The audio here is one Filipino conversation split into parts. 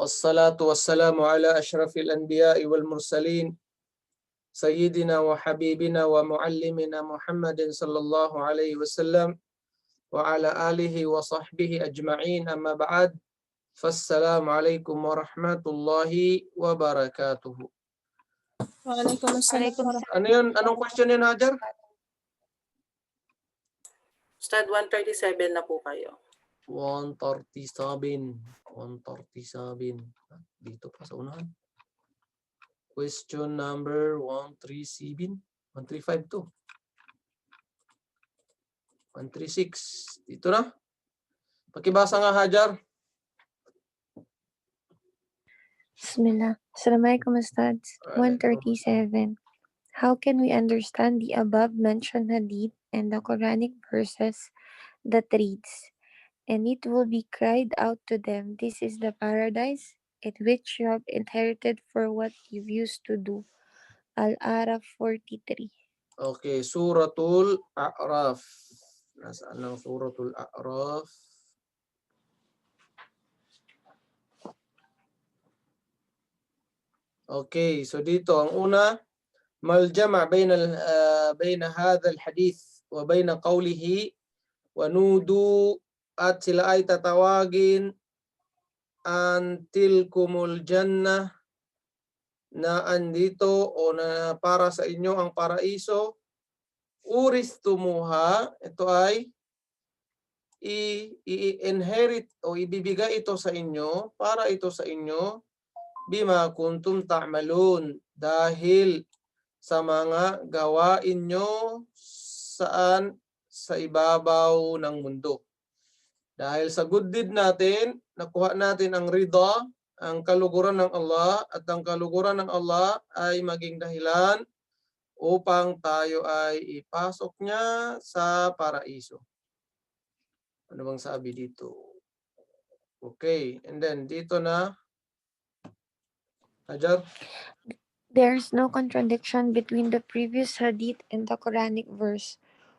والصلاة والسلام على أشرف الأنبياء والمرسلين سيدنا وحبيبنا ومعلمنا محمد صلى الله عليه وسلم وعلى آله وصحبه أجمعين أما بعد فالسلام عليكم ورحمة الله وبركاته. Waalaikumsalam. Ano yun? Anong question yun, Hajar? Ustad, 137 na po kayo. 137. Dito pa sa unahan. Question number 137. 135 to. 136. Dito na. Pakibasa nga, Hajar. Bismillah. Assalamualaikum Ustad. 137. How can we understand the above mentioned hadith and the Quranic verses that reads, "And it will be cried out to them, this is the paradise at which you have inherited for what you used to do." Al-Araf 43. Okay, Suratul A'raf. Nasaan ang Suratul A'raf? Okay, so dito ang una, mal jama' bayna hadha al-hadith wa bayna qawlihi wa nudu, at sila ay tatawagin an tilkumul jannah, na andito o na para sa inyo ang paraiso, uristumuha, ito ay i-inherit o ibibigay ito sa inyo, para ito sa inyo, bima kuntum ta'malun, dahil sa mga gawain nyo saan sa ibabaw ng mundo. Dahil sa good deed natin, nakuha natin ang ridha, ang kaluguran ng Allah, at ang kaluguran ng Allah ay maging dahilan upang tayo ay ipasok niya sa paraiso. Ano bang sabi dito? Okay, and then dito na, Hajar. There is no contradiction between the previous hadith and the Quranic verse,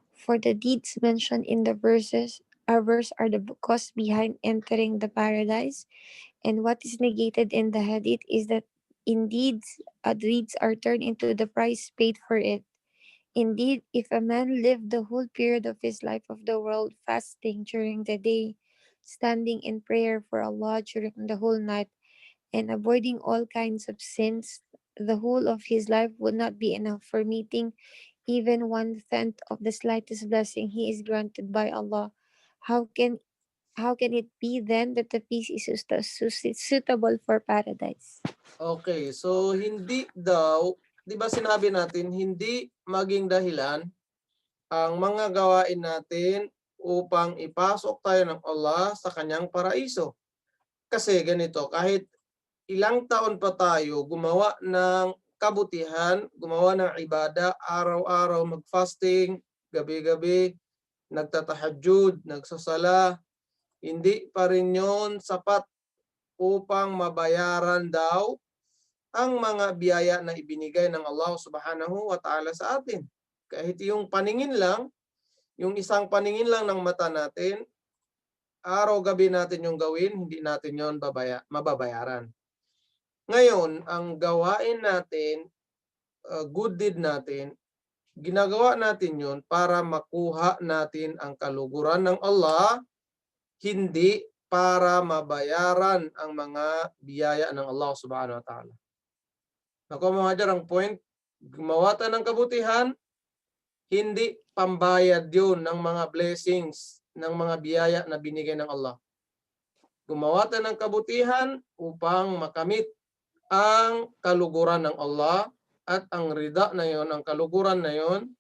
for the deeds mentioned in the verse are the cause behind entering the paradise, and what is negated in the hadith is that indeed deeds are turned into the price paid for it. Indeed, if a man lived the whole period of his life of the world fasting during the day, standing in prayer for Allah during the whole night, and avoiding all kinds of sins, the whole of his life would not be enough for meeting even 1/10 of the slightest blessing he is granted by Allah. How can it be then that the peace is suitable for paradise? Okay, so hindi daw, di ba sinabi natin, hindi maging dahilan ang mga gawain natin upang ipasok tayo ng Allah sa kanyang paraiso. Kasi ganito, kahit ilang taon pa tayo gumawa ng kabutihan, gumawa ng ibada, araw-araw mag-fasting, gabi-gabi, nagtatahajjud, nagsasala, hindi pa rin yon sapat upang mabayaran daw ang mga biyaya na ibinigay ng Allah subhanahu wa ta'ala sa atin. Kahit yung paningin lang, yung isang paningin lang ng mata natin, araw-gabi natin yung gawin, hindi natin yon mababayaran. Ngayon, ang gawain natin, good deed natin, ginagawa natin yon para makuha natin ang kaluguran ng Allah, hindi para mabayaran ang mga biyaya ng Allah subhanahu wa ta'ala. Nakuha mo, Hajar, ang point, gumawa tayo ng kabutihan, hindi pambayad yun ng mga blessings, ng mga biyaya na binigay ng Allah. Gumawa tayo ng kabutihan upang makamit ang kaluguran ng Allah, at ang rida na yon, ang kaluguran na yon,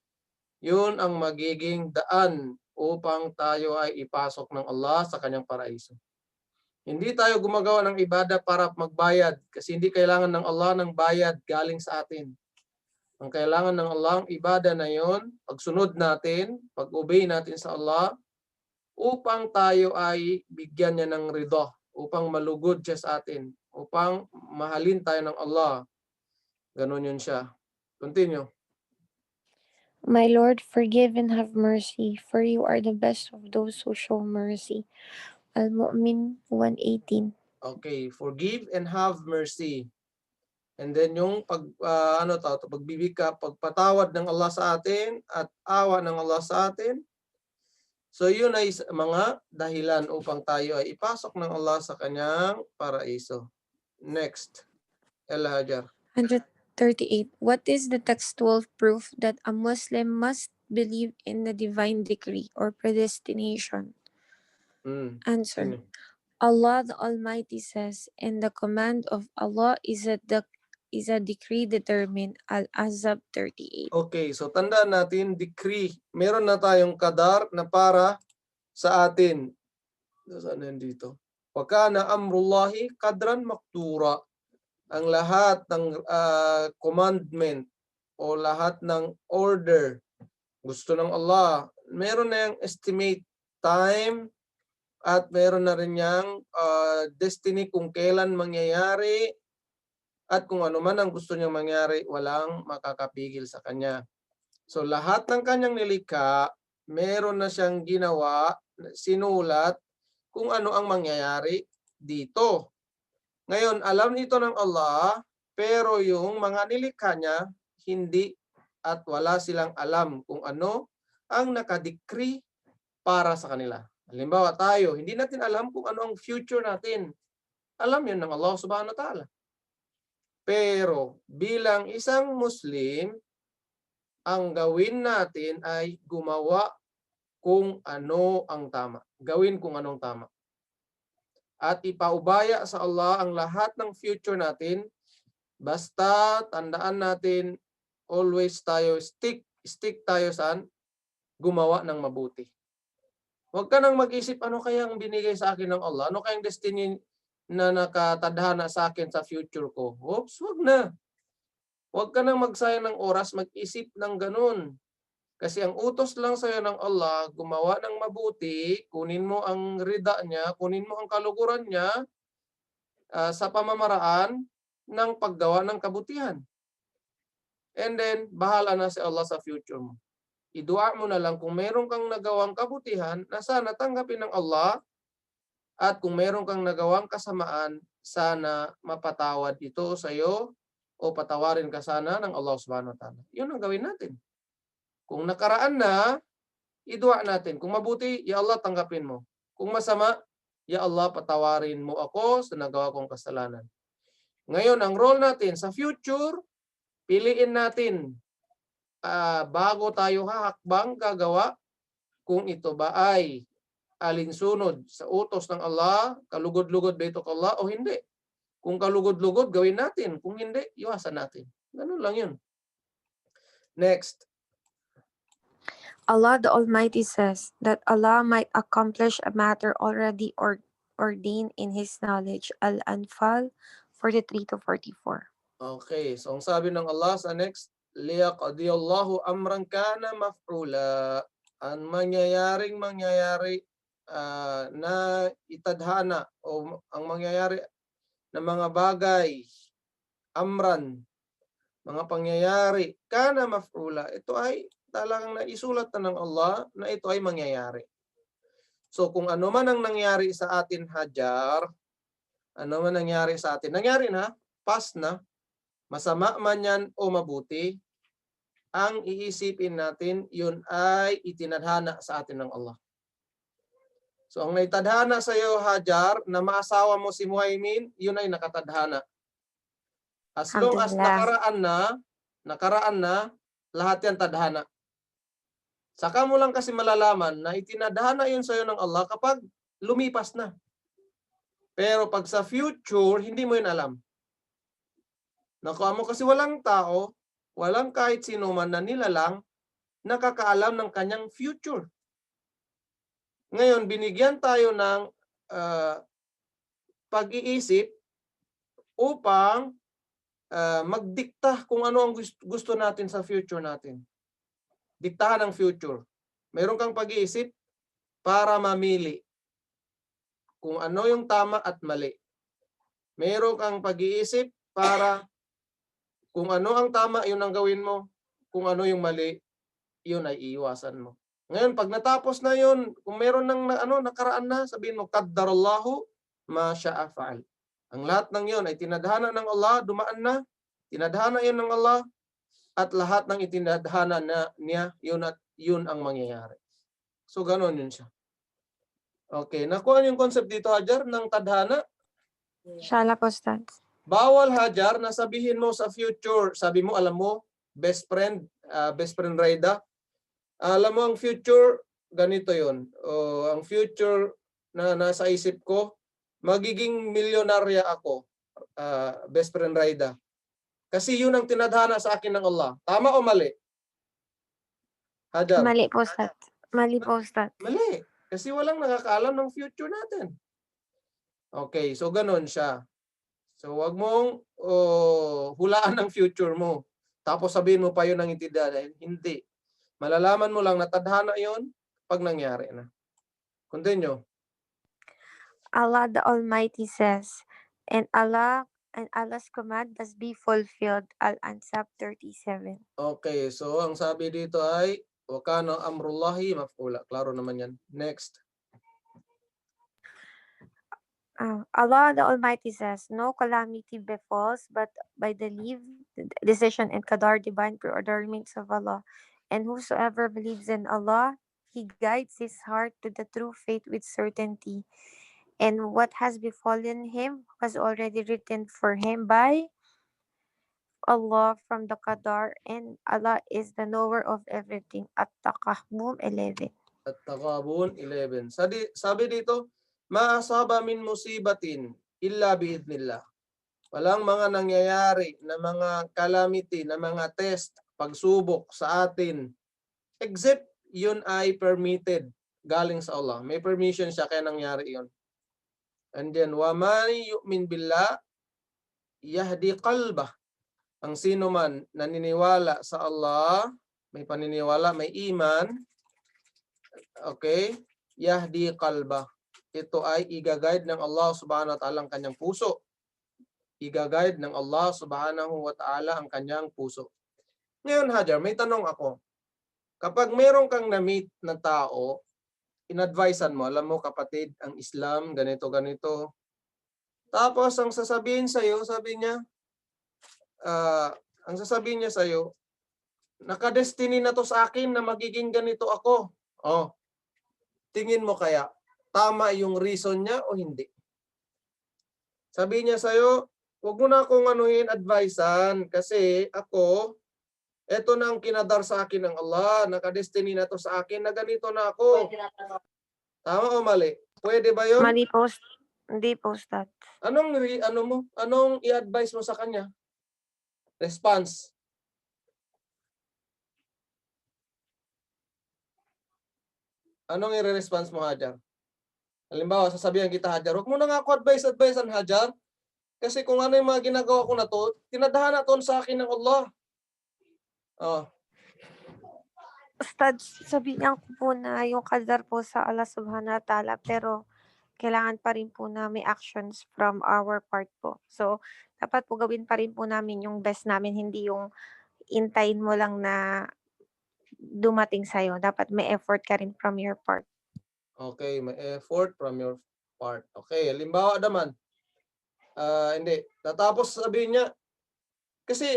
yun ang magiging daan upang tayo ay ipasok ng Allah sa kanyang paraiso. Hindi tayo gumagawa ng ibada para magbayad, kasi hindi kailangan ng Allah ng bayad galing sa atin. Ang kailangan ng Allah, ang ibada na yon, pagsunod natin, pag-obey natin sa Allah, upang tayo ay bigyan niya ng ridha, upang malugod siya sa atin, upang mahalin tayo ng Allah. Ganun yun siya. Continue. My Lord, forgive and have mercy, for you are the best of those who show mercy. Al-Mu'min 1:18. Okay, forgive and have mercy. And then yung pagbibigay, pagpatawad ng Allah sa atin at awa ng Allah sa atin. So yun ay mga dahilan upang tayo ay ipasok ng Allah sa kanyang paraiso. Next, El Hajar. 138. What is the textual proof that a Muslim must believe in the divine decree or predestination? Answer. Sino? Allah the Almighty says, and the command of Allah is a decree determined. Al-Ahzab 38. Okay, so tandaan natin, decree. Meron na tayong qadar na para sa atin. Saan yan dito? Wa kana amrullahi qadran maktura. Ang lahat ng commandment o lahat ng order gusto ng Allah, meron na yung estimate time at meron na rin yung destiny kung kailan mangyayari at kung ano man ang gusto niyang mangyari, walang makakapigil sa kanya. So lahat ng kanyang nilikha, meron na siyang ginawa, sinulat kung ano ang mangyayari dito. Ngayon, alam ito ng Allah, pero yung mga nilikha niya, hindi at wala silang alam kung ano ang nakadikri para sa kanila. Halimbawa tayo, hindi natin alam kung ano ang future natin. Alam yun ng Allah subhanahu wa ta'ala. Pero bilang isang Muslim, ang gawin natin ay gumawa kung ano ang tama. Gawin kung anong tama. At ipaubaya sa Allah ang lahat ng future natin. Basta tandaan natin, always tayo stick tayo saan? Gumawa ng mabuti. Huwag ka nang mag-isip, ano kayang binigay sa akin ng Allah? Ano kayang destiny na nakatadhana sa akin sa future ko? Oops, huwag na. Huwag ka nang magsayang ng oras, mag-isip ng ganun. Kasi ang utos lang sa'yo ng Allah, gumawa ng mabuti, kunin mo ang rida niya, kunin mo ang kaluguran niya sa pamamaraan ng paggawa ng kabutihan. And then, bahala na si Allah sa future mo. Idua mo na lang kung meron kang nagawang kabutihan na sana tanggapin ng Allah at kung meron kang nagawang kasamaan, sana mapatawad ito sa iyo o patawarin ka sana ng Allah subhanahu wa ta'ala. Yun ang gawin natin. Kung nakaraan na, idua natin. Kung mabuti, ya Allah tanggapin mo. Kung masama, ya Allah patawarin mo ako sa nagawa kong kasalanan. Ngayon, ang role natin sa future, piliin natin bago tayo hahakbang gagawa kung ito ba ay alinsunod sa utos ng Allah, kalugod-lugod ba ito kay Allah o hindi. Kung kalugod-lugod, gawin natin. Kung hindi, iwasan natin. Ganun lang yun. Next. Allah the Almighty says that Allah might accomplish a matter already ordained in His knowledge. Al-Anfal 43 to 44. Okay, so ang sabi ng Allah sa next, liyaqdiyallahu amran kana maf'ula. Ang mangyayari na itadhana o ang mangyayari na mga bagay, amran, mga pangyayari, kana maf'ula. Ito ay talagang naisulat na ng Allah na ito ay mangyayari. So kung ano man ang nangyari sa atin, Hajar, ano man nangyari sa atin, nangyari na, past na, masama man yan o mabuti, ang iisipin natin, yun ay itinadhana sa atin ng Allah. So ang naitadhana sa iyo, Hajar, na maasawa mo si Muhaymin, yun ay nakatadhana. As long as nakaraan na, lahat yan tadhana. Saka mo lang kasi malalaman na itinadhana yun sa iyo ng Allah kapag lumipas na. Pero pag sa future, hindi mo yun alam. Nakuha mo kasi walang tao, walang kahit sino man na nilalang nakakaalam ng kanyang future. Ngayon, binigyan tayo ng pag-iisip upang magdikta kung ano ang gusto natin sa future natin. Diktahan ang future. Meron kang pag-iisip para mamili kung ano yung tama at mali. Meron kang pag-iisip para kung ano ang tama, yun ang gawin mo. Kung ano yung mali, yun ay iiwasan mo. Ngayon, pag natapos na yun, kung meron ng nakaraan na, sabihin mo, qaddarallahu ma sya'a fa'al. Ang lahat ng yon ay tinadhana ng Allah, dumaan na, tinadhana yon ng Allah, at lahat ng itinadhana na niya, yun ang mangyayari. So, ganon yun siya. Okay, nakuha yung concept dito, Hajar, ng tadhana. Inshallah po, Ustad. Bawal, Hajar, na sabihin mo sa future, sabi mo, alam mo, best friend Raida, alam mo ang future, ganito yon. Ang future na nasa isip ko, magiging milyonarya ako, best friend Raida. Kasi yun ang tinadhana sa akin ng Allah. Tama o mali? Hajar? Mali po, Ustad. Mali po, Ustad. Mali. Kasi walang nakakaalam ng future natin. Okay, so ganun siya. So wag mong hulaan ang future mo. Tapos sabihin mo pa yun ang intindihan. Hindi. Malalaman mo lang na tadhana yun pag nangyari na. Continue. Allah the Almighty says, and Allah's command must be fulfilled. Al-Ansab 37. Okay, so ang sabi dito ay wa kana amrullahi maf'ula. Klaro naman yan. Next. Allah the Almighty says, no calamity befalls but by the leave, decision, and qadar, divine preorderments of Allah. And whosoever believes in Allah, he guides his heart to the true faith with certainty. And what has befallen him was already written for him by Allah from the qadar, and Allah is the knower of everything. At-Takahmum 11. At-Taghabun 11. Sabi dito, ma asaba min musibatin illa biidnillah. Walang mga nangyayari na mga calamity, na mga test, pagsubok sa atin, except yun ay permitted galing sa Allah. May permission siya kaya nangyari yun. And then, wa man yu'min billah yahdi qalbah. Ang sino man naniniwala sa Allah, may paniniwala, may iman, okay, yahdi qalbah. Ito ay igaguide ng Allah subhanahu wa ta'ala ang kanyang puso. Igaguide ng Allah subhanahu wa ta'ala ang kanyang puso. Ngayon, Hajar, may tanong ako. Kapag meron kang na-meet na tao, in-advisean mo, alam mo kapatid, ang Islam, ganito, ganito. Tapos, ang sasabihin sa'yo, sabi niya, nakadestiny na to sa akin na magiging ganito ako. Oh, tingin mo kaya, tama yung reason niya o hindi? Sabi niya sa'yo, huwag mo na akong advisean kasi ako, eto na ang kinadar sa akin ng Allah, nakadestiny na to sa akin na ganito na ako. Tama o mali? Pwede ba yun? Mali po. Hindi po, Ustad. Anong i-advise mo sa kanya? Response. Anong i-response mo, Hajar? Halimbawa, sasabihan kita, Hajar, huwag mo na nga ako advice-advisean, Hajar. Kasi kung ano yung mga ginagawa ko na to, tinadhana to sa akin ng Allah. Oh. Ustad, sabihan ko po na yung qadar po sa Allah subhanahu wa ta'ala, pero kailangan pa rin po na may actions from our part po. So, dapat po gawin pa rin po namin yung best namin, hindi yung intayin mo lang na dumating sa'yo. Dapat may effort ka rin from your part. Okay, may effort from your part. Okay, halimbawa naman, hindi. Tatapos sabihin niya, kasi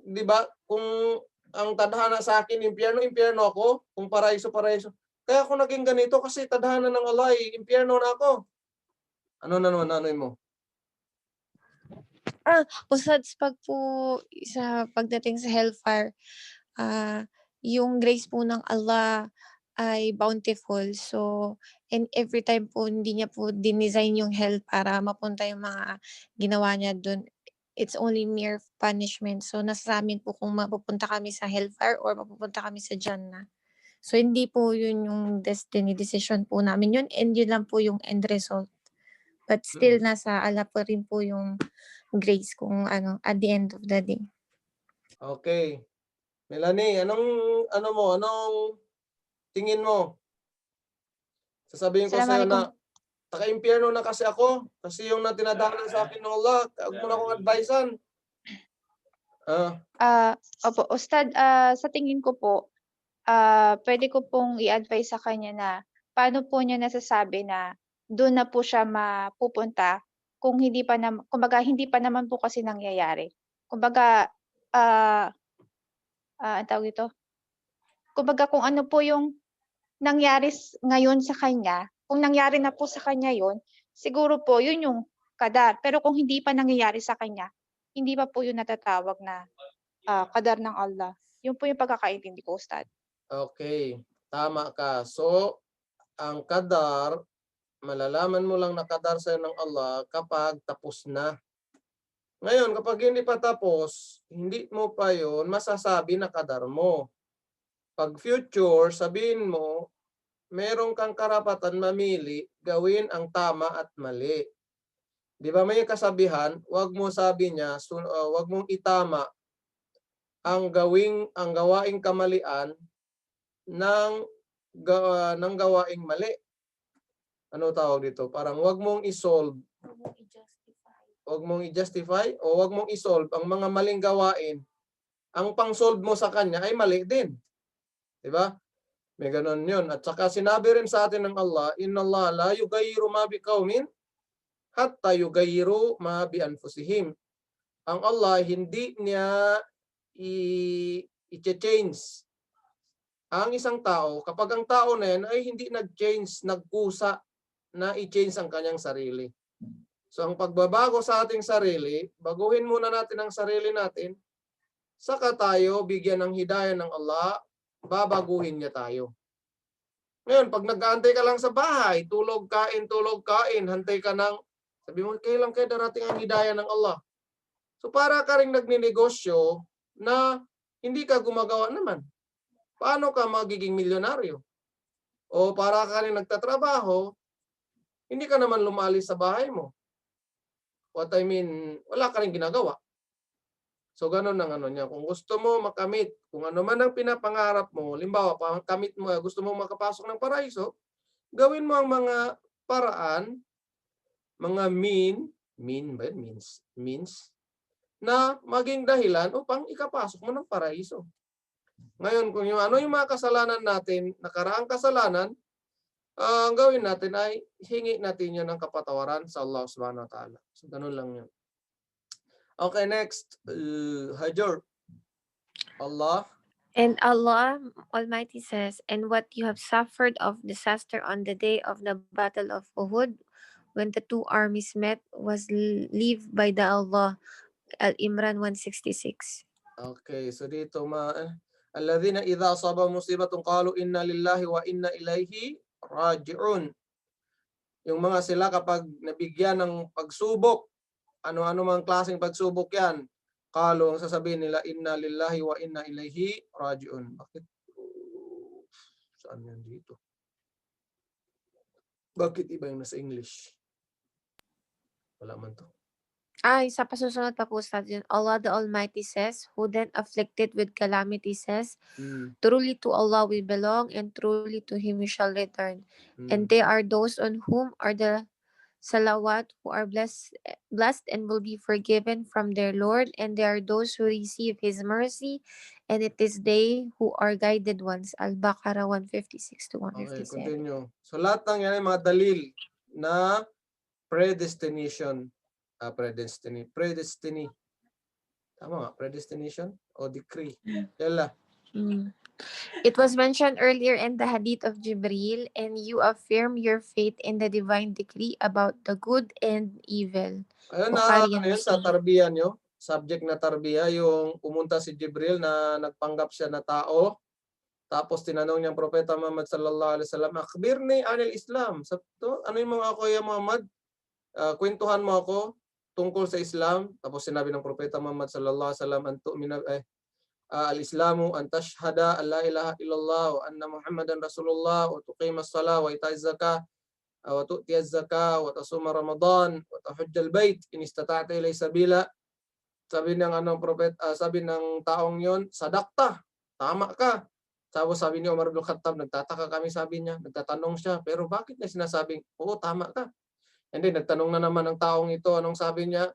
di ba, kung ang tadhana sa akin, impyerno ako, kung paraiso. Kaya ako naging ganito kasi tadhana ng Allah, impyerno na ako. Ano mo? Ustad, pagdating sa hellfire, yung grace po ng Allah ay bountiful. So, and every time po, hindi niya po dinesign yung hell para mapunta yung mga ginawa niya dun. It's only mere punishment. So, nasa amin po kung mapupunta kami sa hellfire or mapupunta kami sa Jannah. So, hindi po yun yung destiny decision po namin yun, and yun lang po yung end result. But still, nasa Allah po rin po yung grace kung at the end of the day. Okay. Melanie, anong tingin mo? Sasabihin ko sa'yo na taka-impyerno na kasi ako kasi yung natinadhana sa akin ng Allah, huwag mo na akong advisean. Opo, Ustad, sa tingin ko po, pwede ko pong i-advise sa kanya na paano po niya nasasabi na doon na po siya mapupunta kung kumbaga hindi pa naman po kasi nangyayari. Kumbaga, ang tawag dito? Kumbaga kung ano po yung nangyari ngayon sa kanya, kung nangyari na po sa kanya yun, siguro po yun yung kadar. Pero kung hindi pa nangyayari sa kanya, hindi pa po yun natatawag na kadar ng Allah. Yun po yung pagkakaintindi ko, Ustad. Okay, tama ka. So, ang kadar, malalaman mo lang na kadar sa'yo ng Allah kapag tapos na. Ngayon, kapag hindi pa tapos, hindi mo pa yon masasabi na kadar mo. Pag future, sabihin mo, meron kang karapatan mamili, gawin ang tama at mali. Di ba may kasabihan, wag mo sabi niya, wag mong itama ang gawaing kamalian ng ng gawaing mali. Ano tawag dito? Parang wag mong i-solve, wag mong i-justify o wag mong i-solve ang mga maling gawain. Ang pang-solve mo sa kanya ay mali din. 'Di ba? May ganun 'yun. At saka sinabi rin sa atin ng Allah, "Inna Allah la yughayyiru ma biqaumin hatta yughayyiru ma bi anfusihim." Ang Allah hindi niya i-change ang isang tao kapag ang tao na yan ay hindi nag-change, nagkusa na i-change ang kanyang sarili. So ang pagbabago sa ating sarili, baguhin muna natin ang sarili natin, saka tayo bigyan ng hidayah ng Allah, babaguhin niya tayo. Ngayon, pag nag-aantay ka lang sa bahay, tulog, kain, hantay ka ng, sabi mo, kailan kaya darating ang hidayah ng Allah? So para ka rin nagninegosyo na hindi ka gumagawa naman. Paano ka magiging milyonaryo? O para ka rin nagtatrabaho, hindi ka naman lumalis sa bahay mo. What I mean, wala ka rin ginagawa. So ganun ang ano niya. Kung gusto mo makamit, kung ano man ang pinapangarap mo, limbawa, kamit mo, gusto mo makapasok ng paraiso, gawin mo ang mga paraan, mga means, na maging dahilan upang ikapasok mo ng paraiso. Ngayon, kung yung mga kasalanan natin, nakaraang kasalanan, ang gawin natin ay hingi natin yun ng kapatawaran sa Allah subhanahu wa ta'ala. So, ganun lang yun. Okay, next. Hajar. Allah. And Allah Almighty says, "And what you have suffered of disaster on the day of the battle of Uhud, when the two armies met, was leave by the Allah." Al-Imran 166. Okay, so dito alladhina idha asaba musibatun qalu inna lillahi wa inna ilaihi raji'un. Yung mga sila kapag nabigyan ng pagsubok, ano-ano mang klaseng pagsubok yan, qalu ang sasabihin nila inna lillahi wa inna ilaihi raji'un. Bakit? Saan yan dito? Bakit iba yung nasa English? Wala man to. Sa pasusunod pa po sa atin, Allah the Almighty says, who then afflicted with calamity says, truly to Allah we belong, and truly to Him we shall return. And they are those on whom are the salawat, who are blessed and will be forgiven from their Lord, and they are those who receive His mercy, and it is they who are guided ones. Al-Baqarah 156 to Okay, 157. continue. So lahat ng yan ay mga dalil na predestination. Predestiny. Tama nga, predestination o decree. Yala. It was mentioned earlier in the hadith of Jibril, and you affirm your faith in the divine decree about the good and evil. Ayun, Bukhari and yun sa Muslim. tarbiya nyo, subject na tarbiya, yung pumunta si Jibril na nagpanggap siya na tao, tapos tinanong niya ang Propeta Muhammad sallallahu alaihi wasallam, akhbirni anil Islam. Ano yung mga Kuya Muhammad? Kwentuhan mo ako tungkol sa Islam. Tapos sinabi ng Propeta Muhammad sallallahu alaihi wasallam, al-Islamu an tashhada an la ilaha illallah wa anna Muhammadan Rasulullah wa tuqima as-salah wa ita'iz zakah wa tu'ti az-zakah wa tasuma Ramadan wa tahujja al-bait in istata'ta ilay sabila. Sabi ng sabi ng taong yon, sadakta, tama ka. Tapos sabi ni Umar ibn Khattab, nagtataka kami, sabi niya, nagtatanong siya, pero bakit niya sinasabing, oo, tama ka? And then nagtanong na naman ang taong ito, anong sabi niya?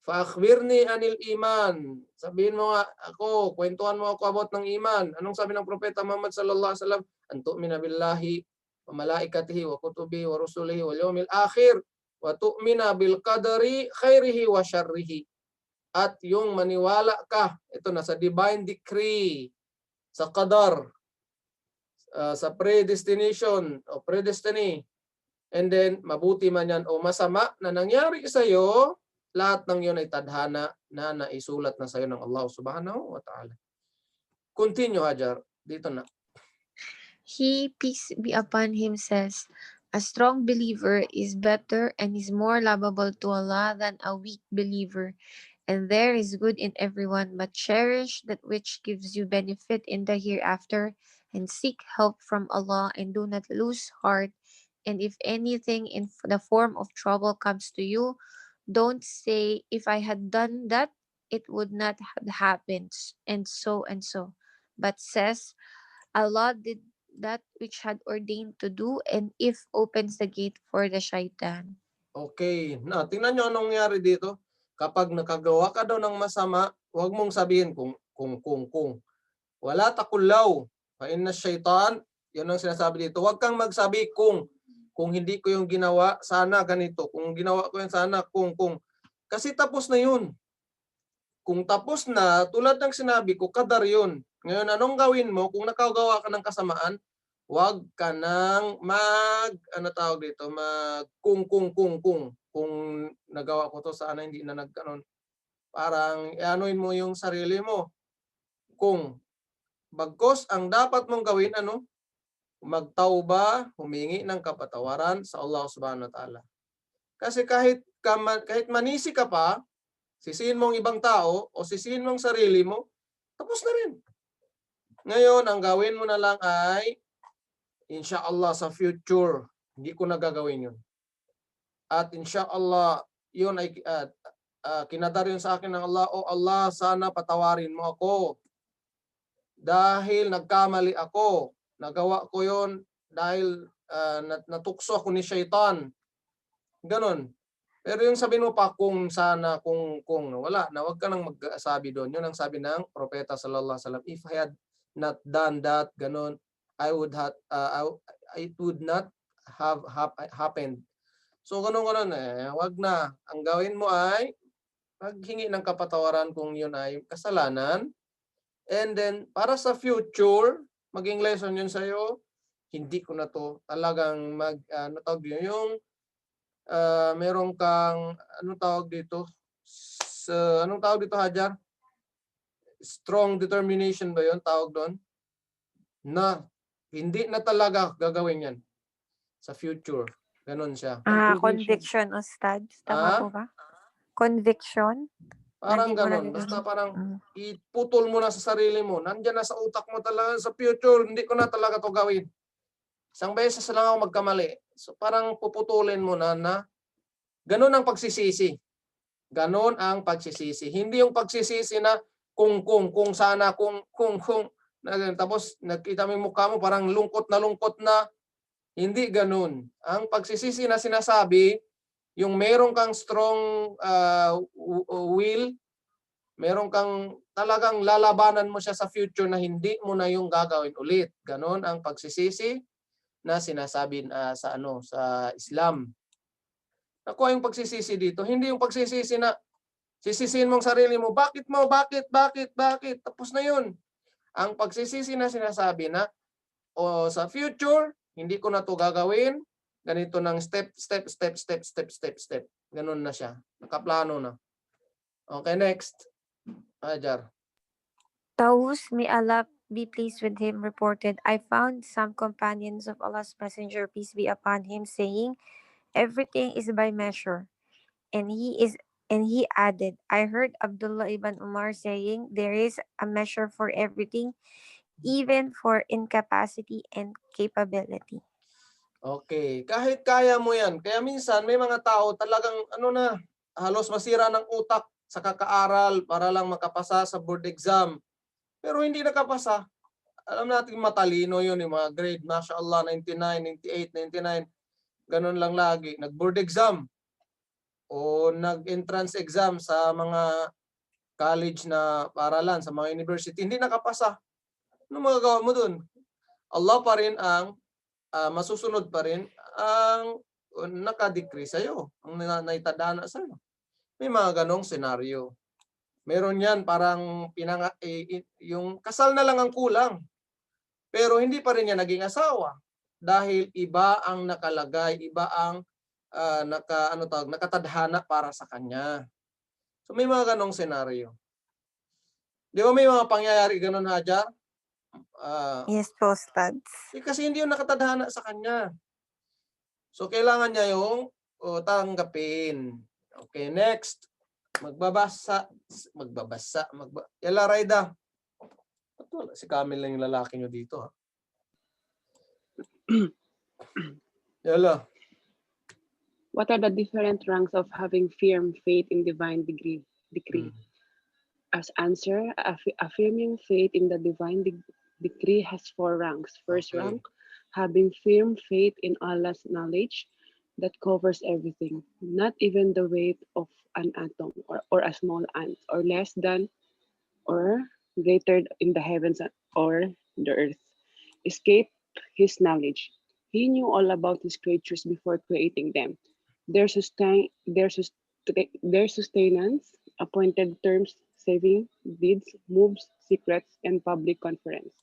Fa'akhbirni anil iman. Sabihin mo nga ako, kwentuhan mo ako about ng iman. Anong sabi ng Propeta Muhammad sallallahu alaihi wasallam? An tu'mina billahi wa malaikatihi wa kutubihi wa rusulihi wal yawmil akhir wa tu'mina bil qadari khairihi wa syarrihi. At yung maniwala ka, ito na sa divine decree, sa qadar, sa predestination o predestiny, and then mabuti man yan o masama na nangyari sa iyo, lahat ng yun ay tadhana na naisulat na sa iyo ng Allah subhanahu wa ta'ala. Continue, Hajar. Dito na. He, peace be upon him, says, a strong believer is better and is more lovable to Allah than a weak believer. And there is good in everyone, but cherish that which gives you benefit in the hereafter, and seek help from Allah, and do not lose heart. And if anything in the form of trouble comes to you, don't say, if I had done that, it would not have happened, and so, but says, Allah did that which had ordained to do, and if opens the gate for the shaitan. Okay. Na, tingnan nyo anong nangyari dito. Kapag nakagawa ka daw ng masama, huwag mong sabihin kung. Wala takullaw. Fa inna syaitan, yun ang sinasabi dito. Huwag kang magsabi kung hindi ko yung ginawa, sana ganito. Kung ginawa ko yan, sana kung. Kasi tapos na yun. Kung tapos na, tulad ng sinabi ko, kadar yun. Ngayon, anong gawin mo kung nakagawa ka ng kasamaan? Huwag ka nang kung nagawa ko to, sana hindi na nagkanon. Parang ianuin mo yung sarili mo. Kung bagkos ang dapat mong gawin, magtauba, humingi ng kapatawaran sa Allah subhanahu wa ta'ala. Kasi kahit manisi ka pa, sisihin mong ibang tao o sisihin mong sarili mo, tapos na rin. Ngayon, ang gawin mo na lang ay, inshallah sa future, hindi ko na gagawin yun. At inshallah, yun ay kinadar yun sa akin ng Allah, o Allah, sana patawarin mo ako. Dahil nagkamali ako, nagawa ko yun dahil natukso ako ni Shaitan. Ganon. Pero yung sabihin mo pa kung sana, kung wala na, wag ka nang magsabi doon. Yun ang sabi ng Propeta sallallahu alaihi wasallam, if I had not done that, ganon, it would not have happened. So ganon, wag na. Ang gawin mo ay paghingi ng kapatawaran kung yun ay kasalanan. And then, para sa future, maging lesson yun sa'yo, hindi ko na to talagang meron kang, anong tawag dito, Hajar? Strong determination ba yun, tawag doon? Na, hindi na talaga gagawin yan sa future. Ganon siya. Conviction, Ustad. Tama po ba? Conviction? Parang Hindi mo na ganon. gagawin. Basta parang iputol mo na sa sarili mo. Nandiyan na sa utak mo talaga sa future. Hindi ko na talaga to gawin. Isang beses lang ako magkamali. So parang puputulin mo na ganon ang pagsisisi. Ganon ang pagsisisi. Hindi yung pagsisisi na kung sana, kung. Tapos nakita mo yung mukha mo parang lungkot na. Hindi ganon. Ang pagsisisi na sinasabi, yung meron kang strong will, meron kang talagang lalabanan mo siya sa future na hindi mo na yung gagawin ulit. Ganon ang pagsisisi na sinasabi sa Islam. Nakuha yung pagsisisi dito. Hindi yung pagsisisi na sisisihin mong sarili mo, bakit? Tapos na yun. Ang pagsisisi na sinasabi na, sa future, hindi ko na to gagawin. Ganito ng step. Ganun na siya. Nakaplano na. Okay, next. Hajar. Taus, may Allah be pleased with him, reported, I found some companions of Allah's Messenger, peace be upon him, saying, everything is by measure. And he added, I heard Abdullah ibn Umar saying, there is a measure for everything, even for incapacity and capability. Okay, kahit kaya mo yan. Kaya minsan may mga tao talagang halos masira ng utak sa kakaaral para lang makapasa sa board exam. Pero hindi nakapasa. Alam natin matalino yun, yung mga grade, mashallah, 99, 98, 99. Ganun lang lagi. Nag-board exam o nag-entrance exam sa mga college na paralan, sa mga university. Hindi nakapasa. Ano magagawa mo dun? Allah pa rin ang masusunod pa rin ang naka-decree sa'yo, ang naitadhana sa'yo. May mga ganong senaryo. Meron yan parang yung kasal na lang ang kulang. Pero hindi pa rin niya naging asawa dahil iba ang nakalagay, iba ang nakatadhana para sa kanya. So may mga ganong senaryo. Di ba may mga pangyayari ganon, Hajar? Yes po, Ustads. Kasi hindi yung nakatadhana sa kanya. So kailangan niya yung tanggapin. Okay, next. Yala, Raida. Si Camille lang yung lalaki nyo dito. Ha? Yala. What are the different ranks of having firm faith in divine decree? As answer, affirming faith in the divine decree has 4 ranks. First Okay. rank, having firm faith in Allah's knowledge that covers everything, not even the weight of an atom or a small ant, or less than or greater in the heavens or the earth. Escape his knowledge. He knew all about his creatures before creating them. Their sustenance, appointed terms, saving, deeds, moves, secrets, and public conference.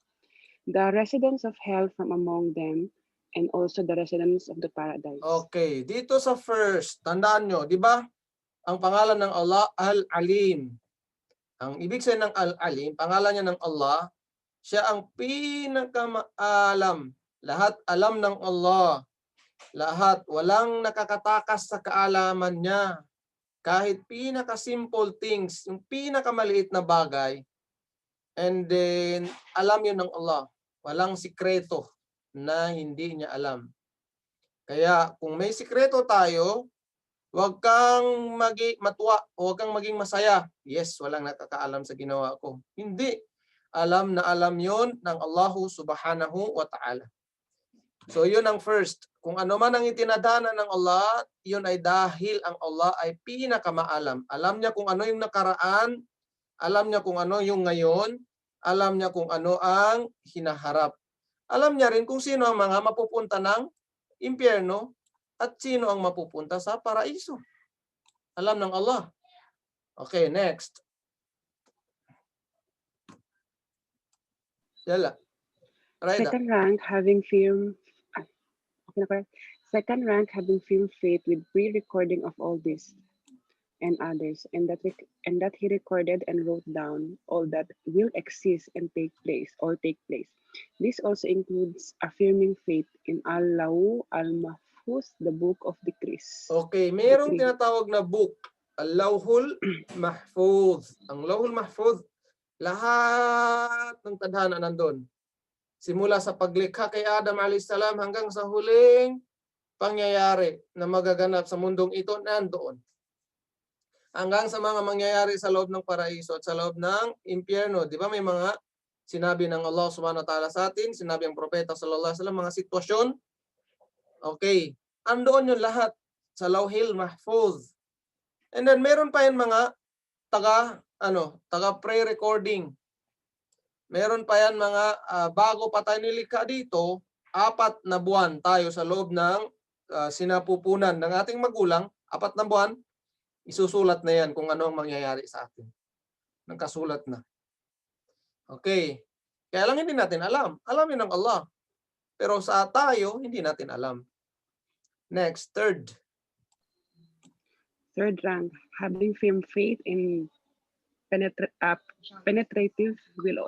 The residents of hell from among them, and also the residents of the paradise. Okay, dito sa first, tandaan nyo, di ba? Ang pangalan ng Allah, Al-Alim. Ang ibig sabihin ng Al-Alim, pangalan niya ng Allah, siya ang pinakamaalam. Lahat alam ng Allah. Lahat, walang nakakatakas sa kaalaman niya. Kahit pinaka-simple things, yung pinakamaliit na bagay, and then, alam yun ng Allah. Walang sikreto na hindi niya alam. Kaya, kung may sikreto tayo, huwag kang matuwa, huwag kang maging masaya. Yes, walang nakakaalam sa ginawa ko. Hindi. Alam na alam yon ng Allahu subhanahu wa ta'ala. So, yun ang first. Kung ano man ang itinadhana ng Allah, yun ay dahil ang Allah ay pinakamaalam. Alam niya kung ano yung nakaraan, alam niya kung ano yung ngayon, alam niya kung ano ang hinaharap. Alam niya rin kung sino ang mga mapupunta ng impyerno at sino ang mapupunta sa paraiso. Alam ng Allah. Okay, next. Yala. Raida. Second rank, having firm faith with pre-recording of all this and others, and that he recorded and wrote down all that will exist and take place. This also includes affirming faith in Allahu al-Mahfuz, the book of decrees. Okay, mayroong tinatawag na book, Al-Lawhul Mahfuz. Ang Lawhul Mahfuz, lahat ng tadhana nandun. Simula sa paglikha kay Adam a.s. hanggang sa huling pangyayari na magaganap sa mundong ito, nandoon. Hanggang sa mga mangyayari sa loob ng paraiso at sa loob ng impyerno. Di ba may mga sinabi ng Allah subhanahu wa ta'ala sa atin, sinabi ang propeta sallallahu alaihi wasallam, mga sitwasyon. Okay, andoon yun lahat sa Lawhil Mahfuz. And then meron pa yan mga taga pre-recording. Meron pa yan mga bago pa tayo nilikha dito, 4 na buwan tayo sa loob ng sinapupunan ng ating magulang, 4 na buwan, isusulat na yan kung ano ang mangyayari sa atin. Nagkasulat na. Okay. Kaya lang hindi natin alam. Alam yun ng Allah. Pero sa tayo, hindi natin alam. Next, third. Third rank, having firm faith in penetrative will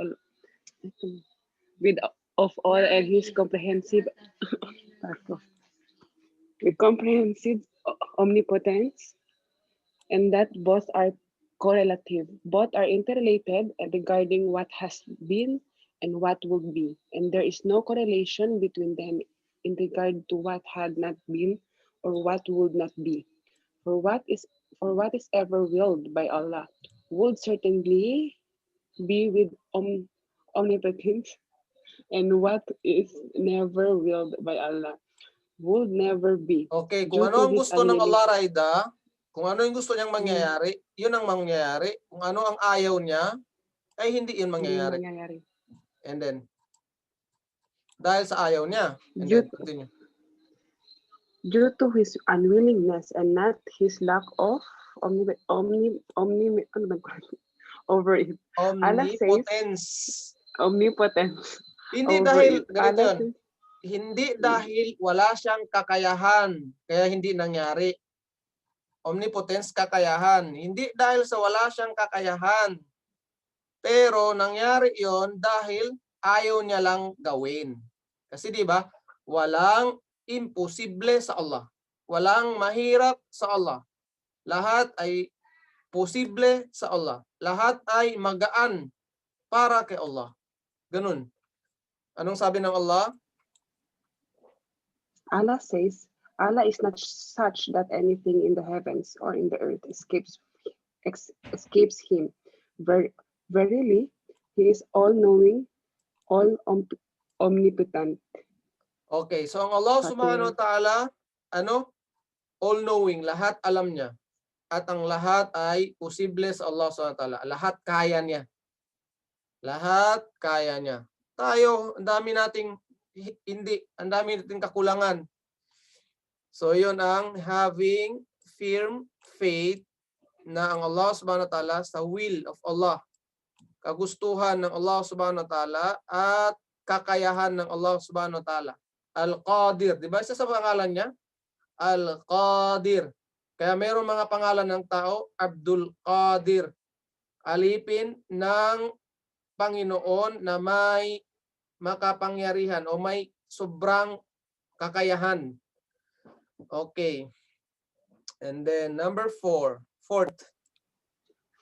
of all and his comprehensive omnipotence, and that both are correlative, both are interrelated regarding what has been and what will be, and there is no correlation between them in regard to what had not been or what would not be. For what is ever willed by Allah would certainly be with omnipotence, and what is never willed by Allah would never be. Okay, kung Due ano to ang his gusto ng unlimited- Allah, Raida, kung ano yung gusto niyang mangyayari, yun ang mangyayari. Kung ano ang ayaw niya, ay hindi yun mangyayari. And then, dahil sa ayaw niya, and then, continue. due to his unwillingness and not his lack of ano ba over it. Allah says, Omnipotence. omnipotence Hindi over dahil, it. ganito Allah yun, says, hindi dahil wala siyang kakayahan, kaya hindi nangyari. Omnipotence, kakayahan. Hindi dahil sa wala siyang kakayahan. Pero nangyari yon dahil ayaw niya lang gawin. Kasi di ba, walang imposible sa Allah. Walang mahirap sa Allah. Lahat ay posible sa Allah. Lahat ay magaan para kay Allah. Ganun. Anong sabi ng Allah? Allah says, Allah is not such that anything in the heavens or in the earth escapes him. Verily, he is all-knowing, omnipotent. Okay, so ang Allah Pati- subhanahu wa ta'ala, all-knowing, lahat alam niya. At ang lahat ay posible sa Allah subhanahu wa ta'ala. Lahat kaya niya. Lahat kaya niya. Tayo, ang dami nating hindi, ang dami nating kakulangan. So yun ang having firm faith na ang Allah subhanahu wa ta'ala sa will of Allah. Kagustuhan ng Allah subhanahu wa ta'ala at kakayahan ng Allah subhanahu wa ta'ala. Al-Qadir. Di ba isa sa pangalan niya? Al-Qadir. Kaya mayroong mga pangalan ng tao, Abdul Qadir. Alipin ng Panginoon na may makapangyarihan o may sobrang kakayahan. Okay. And then number 4.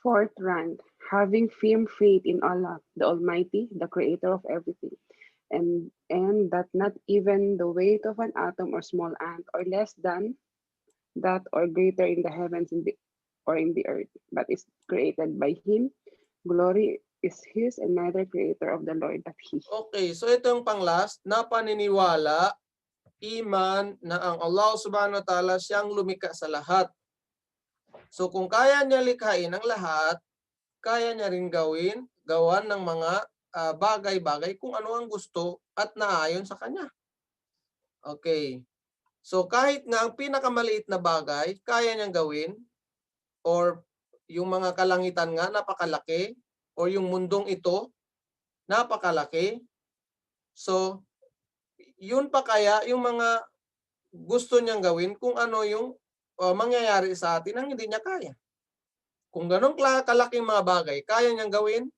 Fourth rank, having firm faith in Allah, the Almighty, the Creator of everything, and that not even the weight of an atom or small ant or less than that or greater in the heavens or in the earth, but is created by Him. Glory is His, and neither creator of the Lord but He. Okay, so ito yung pang-last na paniniwala, iman na ang Allah subhanahu wa ta'ala siyang lumikha sa lahat. So kung kaya niya likhain ang lahat, kaya niya rin gawan ng mga bagay-bagay kung ano ang gusto at naayon sa kanya. Okay. So kahit nga ang pinakamaliit na bagay, kaya niyang gawin, or yung mga kalangitan nga napakalaki, or yung mundong ito napakalaki. So yun pa kaya yung mga gusto niyang gawin kung ano yung mangyayari sa atin ang hindi niya kaya. Kung ganun kalaking mga bagay, kaya niyang gawin,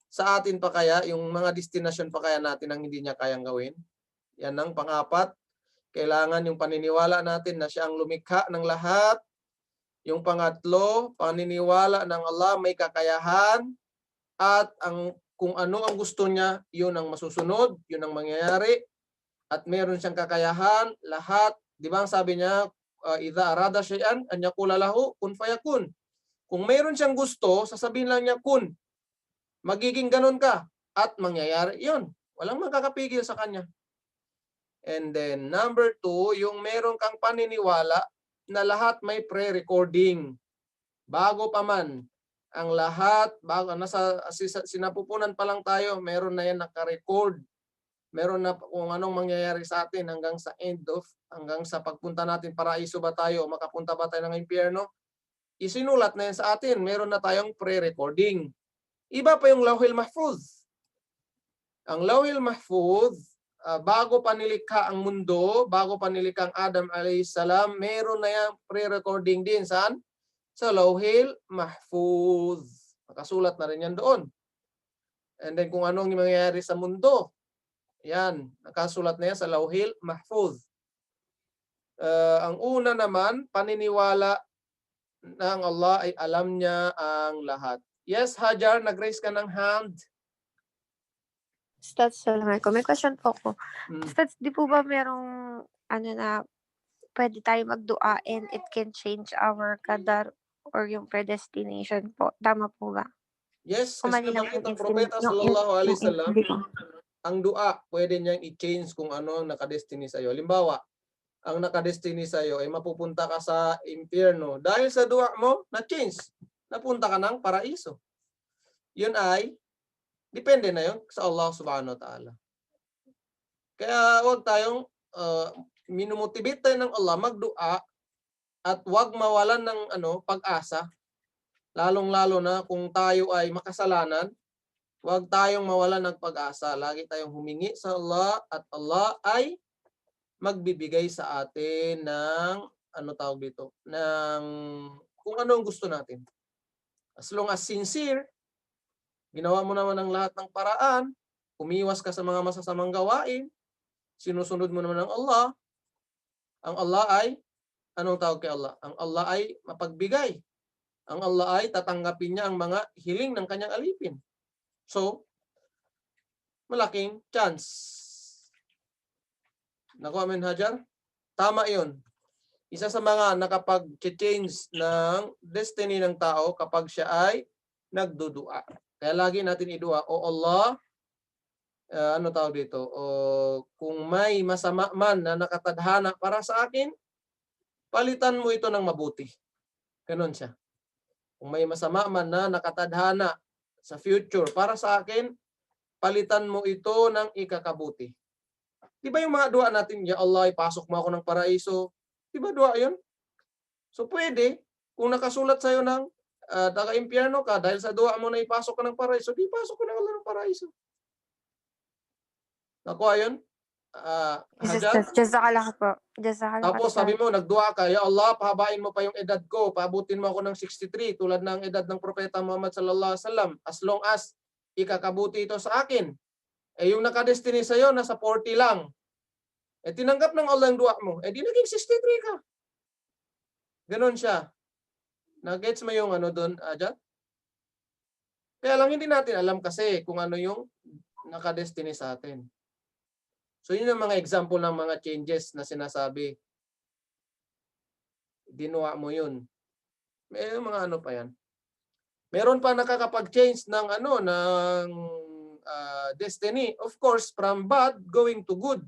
sa atin pa kaya, yung mga destinasyon pa kaya natin ang hindi niya kayang gawin. Yan ang pang-apat. Kailangan yung paniniwala natin na siya ang lumikha ng lahat. Yung pangatlo, paniniwala ng Allah may kakayahan at kung ano ang gusto niya, yun ang masusunod, yun ang mangyayari. At meron siyang kakayahan, lahat. Di ba ang sabi niya, idha arada shay'an an yaqula lahu kun fayakun. Kung meron siyang gusto, sasabihin lang niya kun. Magiging ganun ka at mangyayari yun. Walang makakapigil sa kanya. And then number 2, yung meron kang paniniwala na lahat may pre-recording. Bago pa man ang lahat, bago nasa sinapupunan pa lang tayo, meron na yan naka-record. Meron na kung anong mangyayari sa atin hanggang sa hanggang sa pagpunta natin paraiso ba tayo o makapunta ba tayo ng impyerno. Isinulat na yan sa atin. Meron na tayong pre-recording. Iba pa yung Lawhil Mahfuz. Ang Lawhil Mahfuz, bago pa nilikha ang mundo, bago pa nilikha ang Adam alayhis salam, meron na yan pre-recording din. Saan? Sa Lawhil Mahfuz. Nakasulat na rin yan doon. And then kung anong mangyayari sa mundo, yan, nakasulat na yan sa Lawhil Mahfuz. Ang una naman, paniniwala na ang Allah ay alam niya ang lahat. Yes, Hajar, nag-raise ka ng hand. Stats, salamat ko. May question po ko. Hmm. Stats, di po ba merong na pwede tayo magdua and it can change our qadar or yung predestination po? Tama po ba? Yes, Kung kasi mali lang nabanggit yung ng propeta sallallahu alaihi wasallam, intindi ko. ang dua, pwede niyang i-change kung ano ang nakadestiny sa iyo. Halimbawa, ang nakadestiny sa iyo ay mapupunta ka sa impyerno. Dahil sa dua mo, na-change. Napunta ka ng paraiso. Yun ay, depende na yun sa Allah subhanahu wa ta'ala. Kaya huwag tayong minumotivate tayo ng Allah magdua at huwag mawalan ng pag-asa, lalong-lalo na kung tayo ay makasalanan, huwag tayong mawalan ng pag-asa. Lagi tayong humingi sa Allah at Allah ay magbibigay sa atin ng ng kung ano ang gusto natin. As long as sincere, ginawa mo naman ang lahat ng paraan, umiwas ka sa mga masasamang gawain, sinusunod mo naman ang Allah, ang Allah ay, anong tawag kay Allah? Ang Allah ay mapagbigay. Ang Allah ay tatanggapin niya ang mga hiling ng kanyang alipin. So, malaking chance. Nakuha mo yun, Hajar? Tama yun. Isa sa mga nakapag-change ng destiny ng tao kapag siya ay nagdudua. Kaya lagi natin idua, O Allah, ano tawag dito? O kung may masama man na nakatadhana para sa akin, palitan mo ito ng mabuti. Ganon siya. Kung may masama man na nakatadhana sa future para sa akin, palitan mo ito ng ikakabuti. Di ba yung mga dua natin, Ya Allah, ipasok mo ako ng paraiso? Di ba dua yun? So pwede, kung nakasulat sa'yo ng taga-impyerno ka, dahil sa dua mo na ipasok ka ng paraiso, di pasok ko na Allah ng paraiso. Nakuha yun? Hajar? Jazakallah po. Jazakallah. Tapos sabi mo, nagdua ka, Ya Allah, pahabain mo pa yung edad ko, paabutin mo ako ng 63, tulad ng edad ng Propeta Muhammad sallallahu alaihi wasallam, as long as ikakabuti ito sa akin. Eh yung nakadestiny sa'yo, nasa 40 lang. Eh tinanggap ng Allah yung dua mo, eh di naging 63 ka. Ganon siya. Nag-gets mo yung doon, Ajat? Kaya lang hindi natin alam kasi kung ano yung nakadestiny sa atin. So yun ang mga example ng mga changes na sinasabi. Ginawa mo yun. May mga pa yan. Meron pa nakakapag-change ng destiny. Of course, from bad going to good.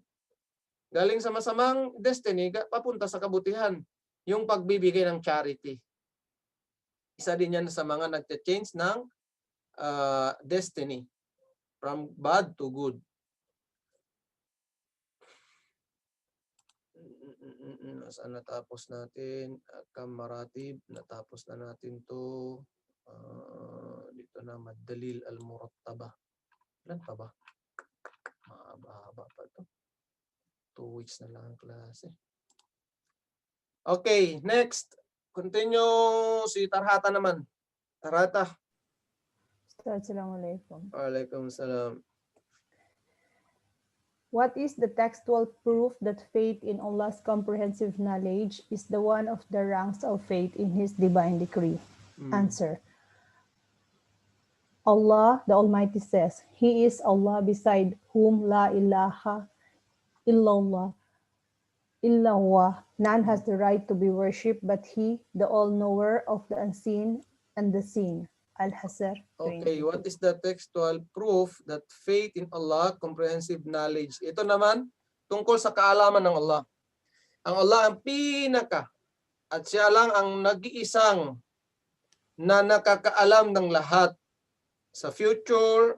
Galing sa masamang destiny, papunta sa kabutihan. Yung pagbibigay ng charity. Isa din yan sa mga nag-change ng destiny. From bad to good. Saan natapos natin? Kamaratib, natapos na natin to. Dito na, Madalil al-Murattaba. Ilan pa ba? Mahaba pa to. 2 weeks na lang ang klase. Okay, next. Continue si Tarhata naman. Tarhata. Assalamualaikum. Waalaikumsalam. What is the textual proof that faith in Allah's comprehensive knowledge is the one of the ranks of faith in His divine decree? Answer. Allah, the Almighty says, He is Allah beside whom la ilaha illallah. None has the right to be worshipped but He, the all-knower of the unseen and the seen. Al-Hasr. Okay, what is the textual proof that faith in Allah, comprehensive knowledge? Ito naman, tungkol sa kaalaman ng Allah. Ang Allah ang pinaka at siya lang ang nag-iisang na nakakaalam ng lahat sa future,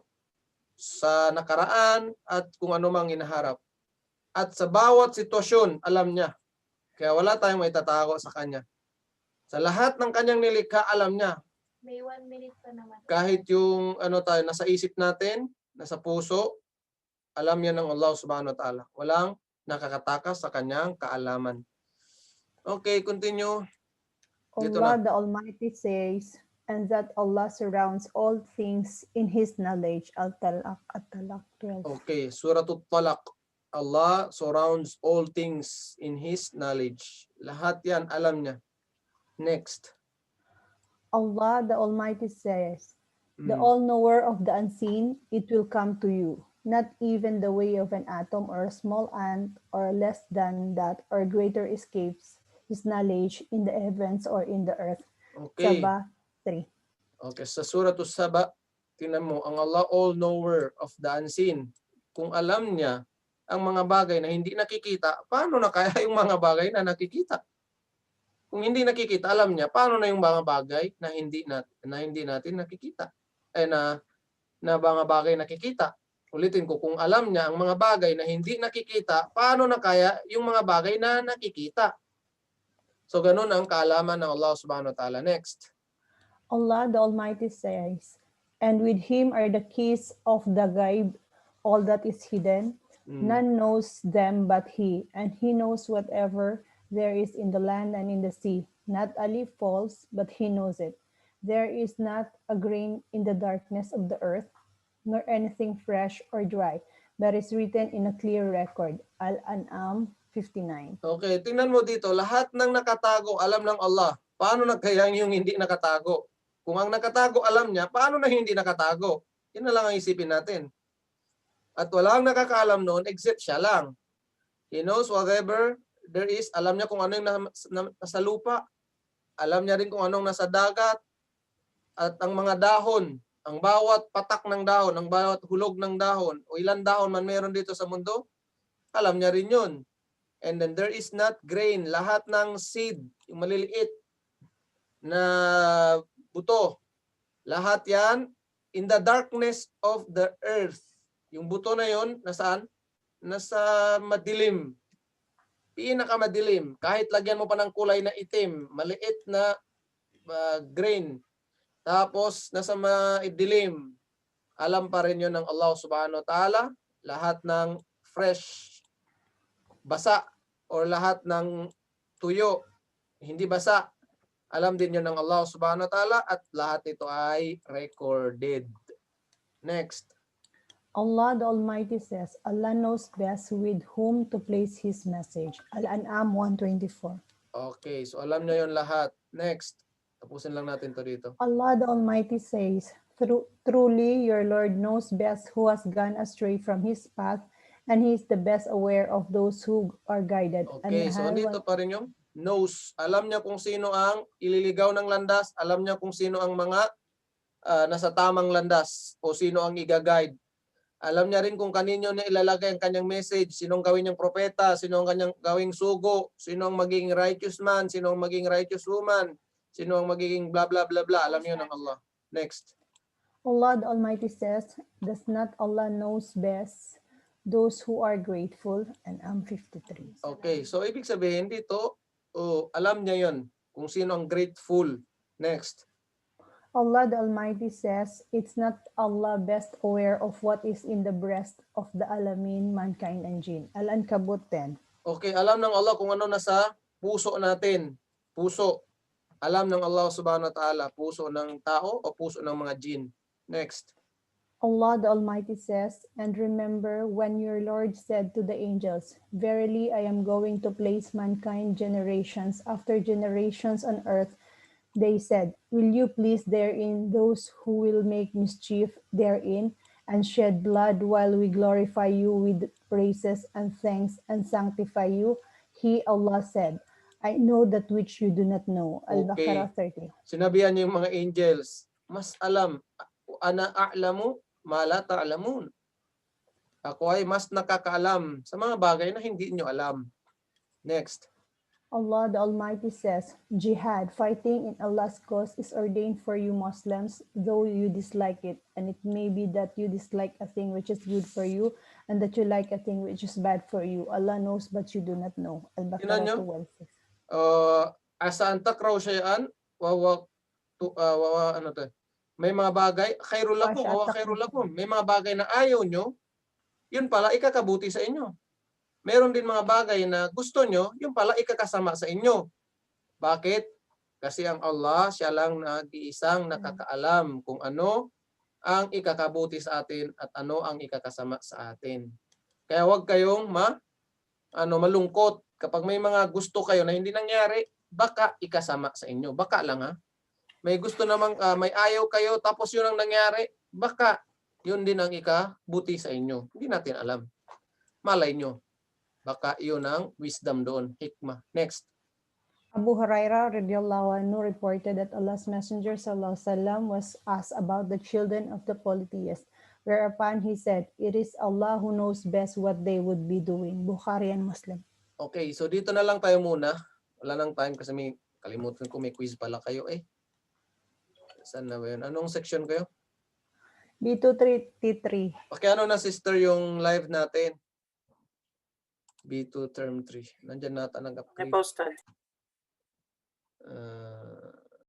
sa nakaraan, at kung ano mang inaharap. At sa bawat sitwasyon, alam niya. Kaya wala tayong maitatago sa Kanya. Sa lahat ng Kanyang nilikha, alam niya. May 1 minute pa naman. Kahit yung nasa isip natin, nasa puso, alam yan ng Allah subhanahu wa ta'ala. Walang nakakatakas sa kanyang kaalaman. Okay, continue. Dito Allah na. the Almighty says, and that Allah surrounds all things in His knowledge. Al-Talaq, At-Talaq 12. Okay, Surah At-Talaq. Allah surrounds all things in His knowledge. Lahat yan, alam niya. Next. Allah the Almighty says, the all-knower of the unseen, it will come to you. Not even the way of an atom or a small ant or less than that or greater escapes His knowledge in the heavens or in the earth. Okay. Saba 3. Okay, sa Surah Saba, tingnan mo, ang Allah all-knower of the unseen. Kung alam niya ang mga bagay na hindi nakikita, paano na kaya yung mga bagay na nakikita? Kung hindi nakikita, alam niya, paano na yung mga bagay na hindi natin nakikita? Na mga bagay nakikita. Ulitin ko, kung alam niya ang mga bagay na hindi nakikita, paano na kaya yung mga bagay na nakikita? So ganun ang kaalaman ng Allah subhanahu wa ta'ala. Next. Allah the Almighty says, and with him are the keys of the ghaib, all that is hidden. None knows them but he, and he knows whatever there is in the land and in the sea. Not a leaf falls, but he knows it. There is not a grain in the darkness of the earth, nor anything fresh or dry, that is written in a clear record. Al-An'am 59. Okay, tingnan mo dito, lahat ng nakatago alam ng Allah. Paano na kaya yung hindi nakatago? Kung ang nakatago alam niya, paano na hindi nakatago? Yun na lang ang isipin natin. At walang nakakaalam noon except siya lang. He knows whatever there is. Alam niya kung ano yung nasa lupa. Alam niya rin kung anong nasa dagat. At ang mga dahon, ang bawat patak ng dahon, ang bawat hulog ng dahon, o ilan dahon man meron dito sa mundo, alam niya rin yun. And then there is not grain. Lahat ng seed, yung maliliit na buto, lahat yan in the darkness of the earth. Yung buto na yon nasaan? Nasa madilim. Pinakamadilim. Kahit lagyan mo pa ng kulay na itim, maliit na grain. Tapos nasa madilim. Alam pa rin yun ng Allah subhanahu wa ta'ala. Lahat ng fresh, basa, or lahat ng tuyo, hindi basa. Alam din yun ng Allah subhanahu wa ta'ala at lahat ito ay recorded. Next. Allah the Almighty says, Allah knows best with whom to place his message. Al-An'am 124. Okay, so alam niya yun lahat. Next. Tapusin lang natin to dito. Allah the Almighty says, truly your Lord knows best who has gone astray from his path, and he is the best aware of those who are guided. Okay, so dito pa rin yung knows. Alam niya kung sino ang ililigaw ng landas. Alam niya kung sino ang mga nasa tamang landas o sino ang i-guide. Alam niya rin kung kanino niya ilalagay ang kanyang message, sino ang gawin niyang propeta, sino ang kanyang gawing sugo, sino ang magiging righteous man, sino ang magiging righteous woman, sino ang magiging blah blah blah blah. Alam niyo ng Allah. Next. Allah the Almighty says, does not Allah knows best those who are grateful? And Am 53. Okay, so ibig sabihin dito, alam niya yon kung sino ang grateful. Next. Allah the Almighty says, it's not Allah best aware of what is in the breast of the alamin, mankind and jinn. Al-Ankabut 10. Okay, alam ng Allah kung ano nasa puso natin. Puso. Alam ng Allah subhanahu wa ta'ala, puso ng tao o puso ng mga jinn. Next. Allah the Almighty says, and remember when your Lord said to the angels, verily I am going to place mankind generations after generations on earth. They said, will you please therein those who will make mischief therein and shed blood while we glorify you with praises and thanks and sanctify you? He, Allah said, I know that which you do not know. Al-Baqarah 30. Sinabihan niya yung mga angels, mas alam, ana a'lamu ma la ta'lamun. Ako ay mas nakakaalam sa mga bagay na hindi niyo alam. Next. Allah the Almighty says, jihad, fighting in Allah's cause, is ordained for you Muslims, though you dislike it. And it may be that you dislike a thing which is good for you, and that you like a thing which is bad for you. Allah knows, but you do not know. Al-Baqarah 12:6. Asa takraw shay'an ano to? May mga bagay, khairul lakum o khairul lakum. May mga bagay na ayaw nyo, yun pala ikakabuti sa inyo. Meron din mga bagay na gusto nyo, yung pala ikakasama sa inyo. Bakit? Kasi ang Allah, siya lang nag-iisang nakakaalam kung ano ang ikakabuti sa atin at ano ang ikakasama sa atin. Kaya huwag kayong malungkot. Kapag may mga gusto kayo na hindi nangyari, baka ikasama sa inyo. Baka lang ha. May gusto namang, may ayaw kayo, tapos yun ang nangyari, baka yun din ang ikabuti sa inyo. Hindi natin alam. Malay nyo. Baka yun ang wisdom doon, hikmah. Next. Abu Hurairah radhiyallahu anhu reported that Allah's Messenger sallallahu alaihi wasallam was asked about the children of the polytheists, whereupon he said, it is Allah who knows best what they would be doing. Bukhari and Muslim. Okay, so dito na lang tayo muna. Wala nang time kasi may kalimutan ko may quiz pala kayo eh. Saan na ba yun? Anong section kayo? B233. Pakiano na sister yung live natin. B2 term 3. Nandiyan nata May nag-upgrade. posted. Ah,